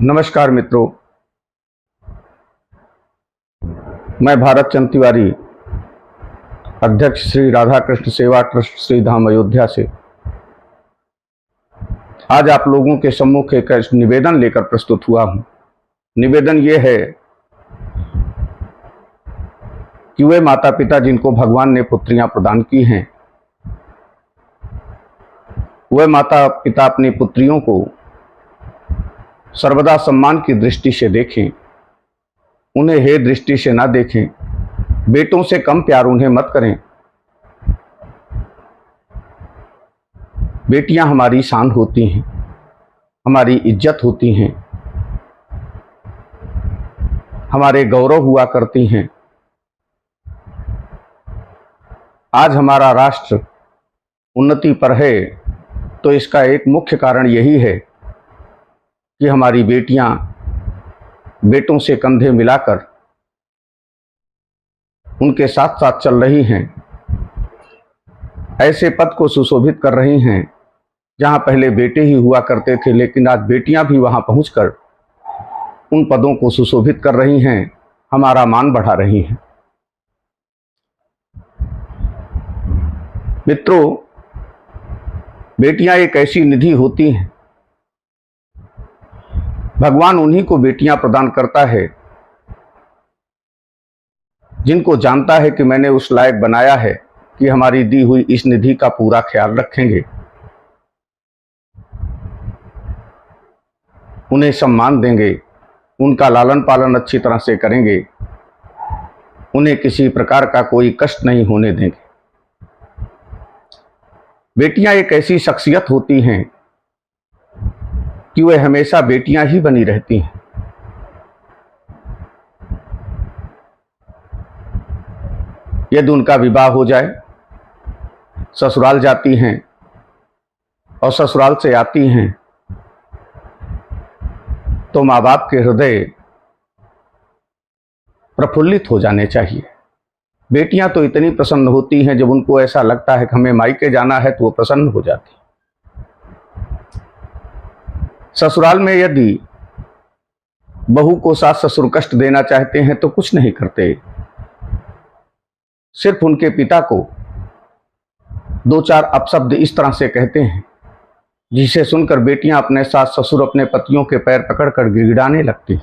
नमस्कार मित्रों, मैं भारत चंद तिवारी, अध्यक्ष श्री राधा कृष्ण सेवा ट्रस्ट श्री धाम अयोध्या से आज आप लोगों के सम्मुख एक निवेदन लेकर प्रस्तुत हुआ हूं। निवेदन ये है कि वे माता पिता जिनको भगवान ने पुत्रियां प्रदान की हैं, वह माता पिता अपनी पुत्रियों को सर्वदा सम्मान की दृष्टि से देखें, उन्हें हे दृष्टि से ना देखें। बेटों से कम प्यार उन्हें मत करें। बेटियां हमारी शान होती हैं, हमारी इज्जत होती हैं, हमारे गौरव हुआ करती हैं। आज हमारा राष्ट्र उन्नति पर है तो इसका एक मुख्य कारण यही है कि हमारी बेटियां बेटों से कंधे मिलाकर उनके साथ साथ चल रही हैं, ऐसे पद को सुशोभित कर रही हैं जहां पहले बेटे ही हुआ करते थे, लेकिन आज बेटियां भी वहां पहुंचकर उन पदों को सुशोभित कर रही हैं, हमारा मान बढ़ा रही हैं। मित्रों, बेटियां एक ऐसी निधि होती हैं, भगवान उन्हीं को बेटियां प्रदान करता है जिनको जानता है कि मैंने उस लायक बनाया है कि हमारी दी हुई इस निधि का पूरा ख्याल रखेंगे, उन्हें सम्मान देंगे, उनका लालन पालन अच्छी तरह से करेंगे, उन्हें किसी प्रकार का कोई कष्ट नहीं होने देंगे। बेटियां एक ऐसी शख्सियत होती हैं कि वे हमेशा बेटियां ही बनी रहती हैं। यदि उनका विवाह हो जाए, ससुराल जाती हैं और ससुराल से आती हैं तो माँ बाप के हृदय प्रफुल्लित हो जाने चाहिए। बेटियां तो इतनी प्रसन्न होती हैं, जब उनको ऐसा लगता है कि हमें मायके जाना है तो वो प्रसन्न हो जाती। ससुराल में यदि बहू को सास ससुर कष्ट देना चाहते हैं तो कुछ नहीं करते, सिर्फ उनके पिता को दो चार अपशब्द इस तरह से कहते हैं जिसे सुनकर बेटियां अपने सास ससुर अपने पतियों के पैर पकड़कर गिड़गिड़ाने लगती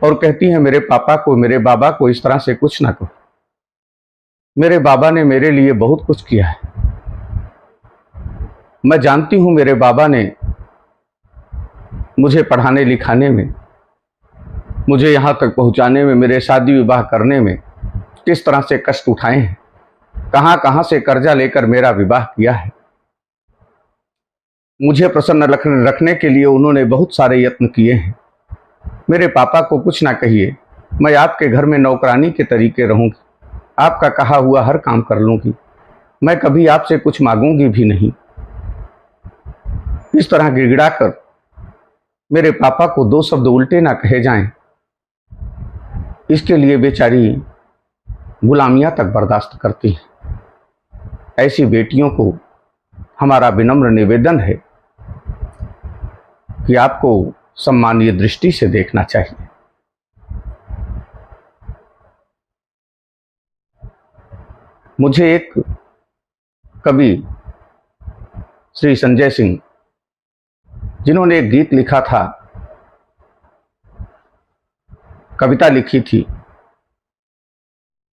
और कहती हैं, मेरे पापा को, मेरे बाबा को इस तरह से कुछ ना कहो, मेरे बाबा ने मेरे लिए बहुत कुछ किया है। मैं जानती हूं मेरे बाबा ने मुझे पढ़ाने लिखाने में, मुझे यहाँ तक पहुँचाने में, मेरे शादी विवाह करने में किस तरह से कष्ट उठाए हैं, कहाँ कहाँ से कर्जा लेकर मेरा विवाह किया है। मुझे प्रसन्न रखने के लिए उन्होंने बहुत सारे यत्न किए हैं। मेरे पापा को कुछ ना कहिए, मैं आपके घर में नौकरानी के तरीके रहूँगी, आपका कहा हुआ हर काम कर लूँगी, मैं कभी आपसे कुछ मांगूंगी भी नहीं। इस तरह गिड़गिड़ाकर मेरे पापा को दो शब्द उल्टे ना कहे जाएं, इसके लिए बेचारी गुलामियां तक बर्दाश्त करती हैं। ऐसी बेटियों को हमारा विनम्र निवेदन है कि आपको सम्मानीय दृष्टि से देखना चाहिए। मुझे एक कवि श्री संजय सिंह, जिन्होंने एक गीत लिखा था, कविता लिखी थी।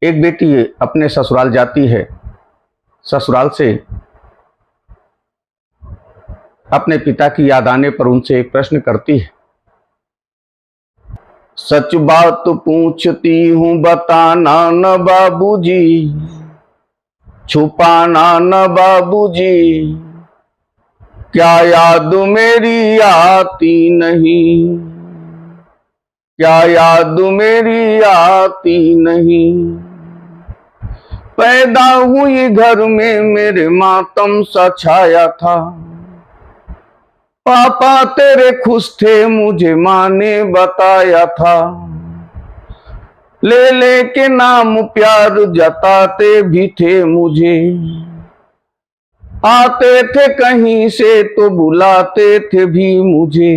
एक बेटी अपने ससुराल जाती है, ससुराल से अपने पिता की याद आने पर उनसे एक प्रश्न करती है, सच बात पूछती हूँ बताना न बाबूजी, छुपाना न बाबूजी, क्या याद मेरी आती नहीं, क्या याद मेरी आती नहीं। पैदा हुई घर में मेरे मातम सा छाया था, पापा तेरे खुश थे मुझे माँ ने बताया था, ले ले के नाम प्यार जताते भी थे मुझे, आते थे कहीं से तो बुलाते थे भी मुझे।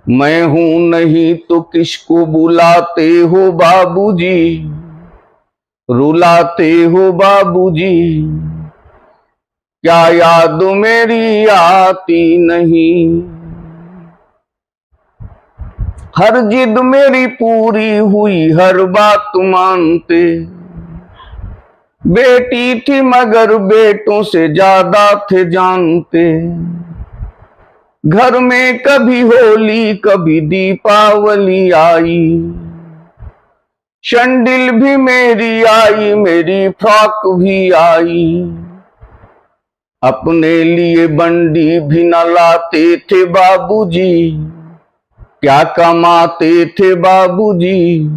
मैं हूं नहीं तो किसको बुलाते हो बाबूजी, रुलाते हो बाबूजी। क्या याद मेरी आती नहीं, हर जिद मेरी पूरी हुई, हर बात मानते। बेटी थी मगर बेटों से ज्यादा थे जानते। घर में कभी होली कभी दीपावली आई, शंडिल भी मेरी आई, मेरी फ्रॉक भी आई। अपने लिए बंडी भी न लाते थे बाबूजी, क्या कमाते थे बाबूजी।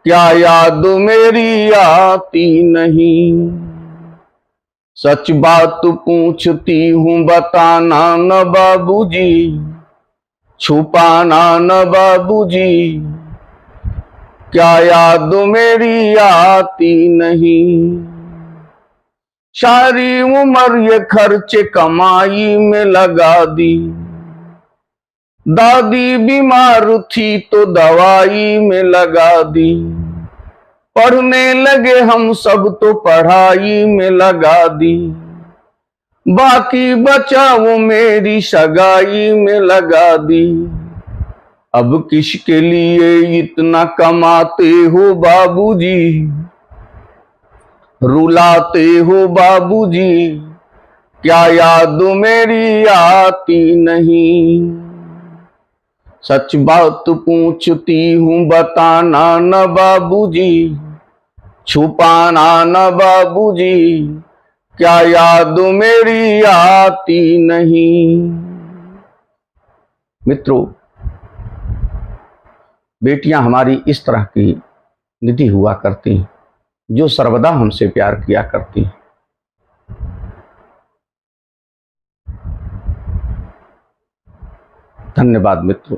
क्या याद मेरी आती नहीं, सच बात पूछती हूँ बताना न बाबूजी, छुपाना न बाबूजी। क्या याद मेरी आती नहीं, सारी उम्र ये खर्च कमाई में लगा दी। दादी बीमार थी तो दवाई में लगा दी। पढ़ने लगे हम सब तो पढ़ाई में लगा दी। बाकी बचा वो मेरी सगाई में लगा दी। अब किसके लिए इतना कमाते हो बाबूजी, रुलाते हो बाबूजी। क्या याद मेरी आती नहीं, सच बात पूछती हूँ बताना न बाबूजी, छुपाना न बाबूजी। क्या याद मेरी आती नहीं। मित्रों, बेटियां हमारी इस तरह की निधि हुआ करती हैं जो सर्वदा हमसे प्यार किया करती हैं। धन्यवाद मित्रों।